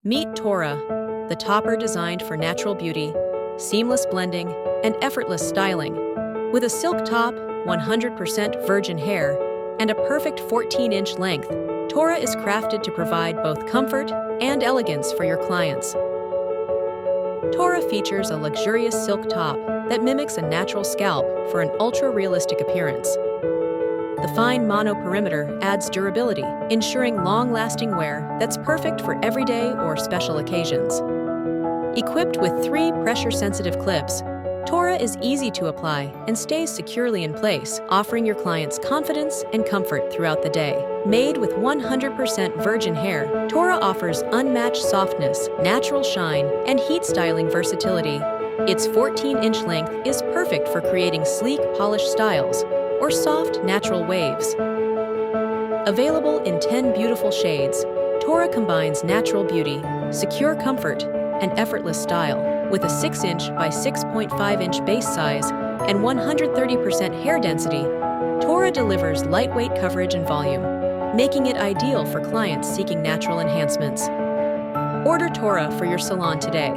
Meet Tora, the topper designed for natural beauty, seamless blending, and effortless styling. With a silk top, 100% virgin hair, and a perfect 14-inch length, Tora is crafted to provide both comfort and elegance for your clients. Tora features a luxurious silk top that mimics a natural scalp for an ultra-realistic appearance. The fine mono perimeter adds durability, ensuring long-lasting wear that's perfect for everyday or special occasions. Equipped with 3 pressure-sensitive clips, Tora is easy to apply and stays securely in place, offering your clients confidence and comfort throughout the day. Made with 100% virgin hair, Tora offers unmatched softness, natural shine, and heat styling versatility. Its 14-inch length is perfect for creating sleek, polished styles or soft, natural waves. Available in 10 beautiful shades, Tora combines natural beauty, secure comfort, and effortless style. With a 6-inch by 6.5-inch base size and 130% hair density, Tora delivers lightweight coverage and volume, making it ideal for clients seeking natural enhancements. Order Tora for your salon today.